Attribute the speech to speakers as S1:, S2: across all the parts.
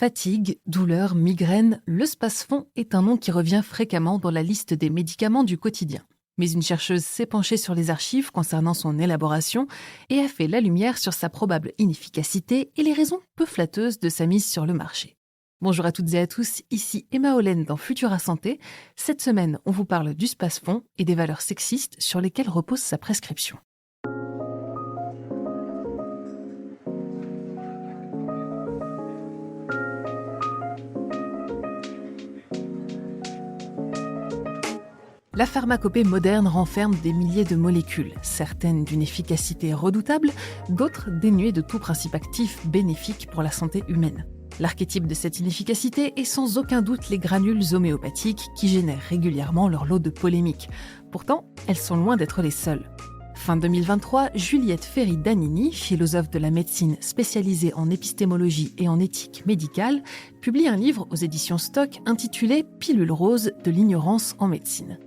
S1: Fatigue, douleur, migraine, le Spasfon est un nom qui revient fréquemment dans la liste des médicaments du quotidien. Mais une chercheuse s'est penchée sur les archives concernant son élaboration et a fait la lumière sur sa probable inefficacité et les raisons peu flatteuses de sa mise sur le marché. Bonjour à toutes et à tous, ici Emma Hollen dans Futura Santé. Cette semaine, on vous parle du Spasfon et des valeurs sexistes sur lesquelles repose sa prescription. La pharmacopée moderne renferme des milliers de molécules, certaines d'une efficacité redoutable, d'autres dénuées de tout principe actif bénéfique pour la santé humaine. L'archétype de cette inefficacité est sans aucun doute les granules homéopathiques qui génèrent régulièrement leur lot de polémiques. Pourtant, elles sont loin d'être les seules. Fin 2023, Juliette Ferry-Danini, philosophe de la médecine spécialisée en épistémologie et en éthique médicale, publie un livre aux éditions Stock intitulé « Pilule rose de l'ignorance en médecine ».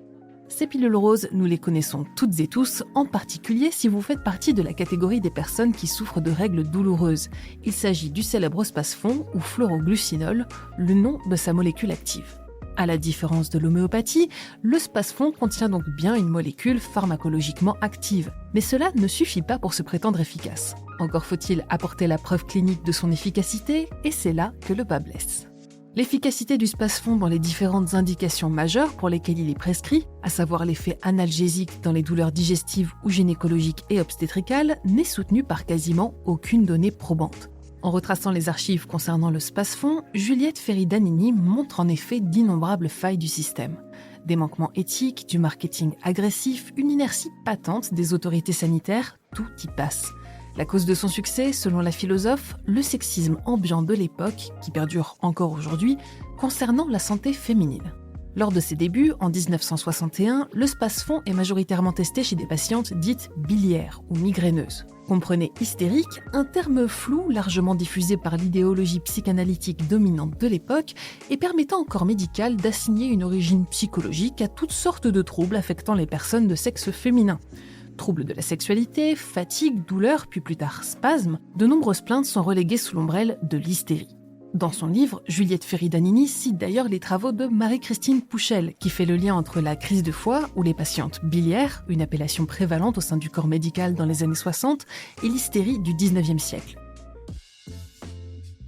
S1: Ces pilules roses, nous les connaissons toutes et tous, en particulier si vous faites partie de la catégorie des personnes qui souffrent de règles douloureuses. Il s'agit du célèbre Spasfon ou fluoroglucinol, le nom de sa molécule active. À la différence de l'homéopathie, le Spasfon contient donc bien une molécule pharmacologiquement active. Mais cela ne suffit pas pour se prétendre efficace. Encore faut-il apporter la preuve clinique de son efficacité, et c'est là que le bât blesse. L'efficacité du Spasfon dans les différentes indications majeures pour lesquelles il est prescrit, à savoir l'effet analgésique dans les douleurs digestives ou gynécologiques et obstétricales, n'est soutenue par quasiment aucune donnée probante. En retraçant les archives concernant le Spasfon, Juliette Ferry-Danini montre en effet d'innombrables failles du système. Des manquements éthiques, du marketing agressif, une inertie patente des autorités sanitaires, tout y passe. La cause de son succès, selon la philosophe, le sexisme ambiant de l'époque, qui perdure encore aujourd'hui, concernant la santé féminine. Lors de ses débuts, en 1961, le Spasfon est majoritairement testé chez des patientes dites biliaires ou migraineuses. Comprenez hystérique, un terme flou largement diffusé par l'idéologie psychanalytique dominante de l'époque et permettant au corps médical d'assigner une origine psychologique à toutes sortes de troubles affectant les personnes de sexe féminin. Troubles de la sexualité, fatigue, douleur, puis plus tard spasmes, de nombreuses plaintes sont reléguées sous l'ombrelle de l'hystérie. Dans son livre, Juliette Ferry-Danini cite d'ailleurs les travaux de Marie-Christine Pouchel, qui fait le lien entre la crise de foie, ou les patientes biliaires, une appellation prévalente au sein du corps médical dans les années 60, et l'hystérie du 19e siècle.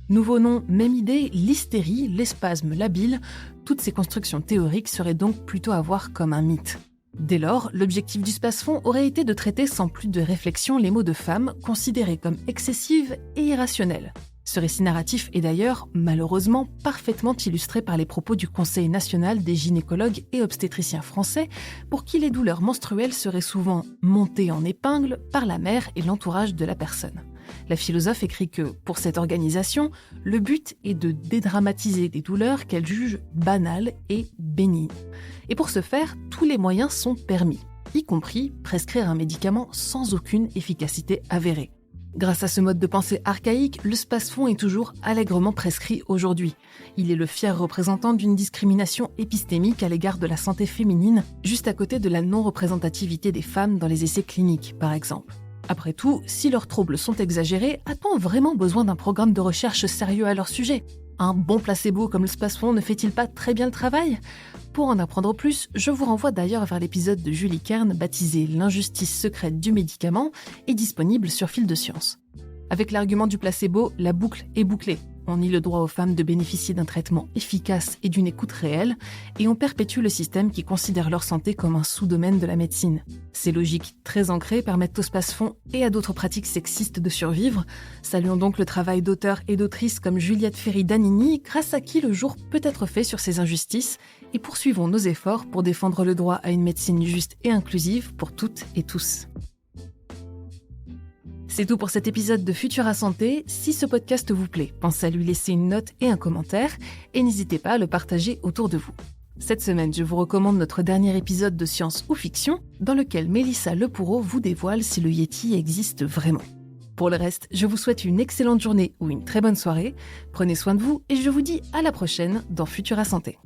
S1: Nouveau nom, même idée, l'hystérie, les spasmes, la bile, toutes ces constructions théoriques seraient donc plutôt à voir comme un mythe. Dès lors, l'objectif du Spasfon aurait été de traiter sans plus de réflexion les maux de femmes considérés comme excessives et irrationnels. Ce récit narratif est d'ailleurs, malheureusement, parfaitement illustré par les propos du Conseil national des gynécologues et obstétriciens français, pour qui les douleurs menstruelles seraient souvent montées en épingle par la mère et l'entourage de la personne. La philosophe écrit que, pour cette organisation, le but est de dédramatiser des douleurs qu'elle juge banales et bénignes. Et pour ce faire, tous les moyens sont permis, y compris prescrire un médicament sans aucune efficacité avérée. Grâce à ce mode de pensée archaïque, le Spasfon est toujours allègrement prescrit aujourd'hui. Il est le fier représentant d'une discrimination épistémique à l'égard de la santé féminine, juste à côté de la non-représentativité des femmes dans les essais cliniques, par exemple. Après tout, si leurs troubles sont exagérés, a-t-on vraiment besoin d'un programme de recherche sérieux à leur sujet ? Un bon placebo comme le Spasfon ne fait-il pas très bien le travail ? Pour en apprendre plus, je vous renvoie d'ailleurs vers l'épisode de Julie Kern baptisé « L'injustice secrète du médicament » et disponible sur Fil de Science. Avec l'argument du placebo, la boucle est bouclée. On nie le droit aux femmes de bénéficier d'un traitement efficace et d'une écoute réelle, et on perpétue le système qui considère leur santé comme un sous-domaine de la médecine. Ces logiques très ancrées permettent au Spasfon et à d'autres pratiques sexistes de survivre. Saluons donc le travail d'auteurs et d'autrices comme Juliette Ferry-Danini, grâce à qui le jour peut être fait sur ces injustices, et poursuivons nos efforts pour défendre le droit à une médecine juste et inclusive pour toutes et tous. C'est tout pour cet épisode de Futura Santé. Si ce podcast vous plaît, pensez à lui laisser une note et un commentaire et n'hésitez pas à le partager autour de vous. Cette semaine, je vous recommande notre dernier épisode de Science ou Fiction dans lequel Mélissa Lepoureau vous dévoile si le Yéti existe vraiment. Pour le reste, je vous souhaite une excellente journée ou une très bonne soirée. Prenez soin de vous et je vous dis à la prochaine dans Futura Santé.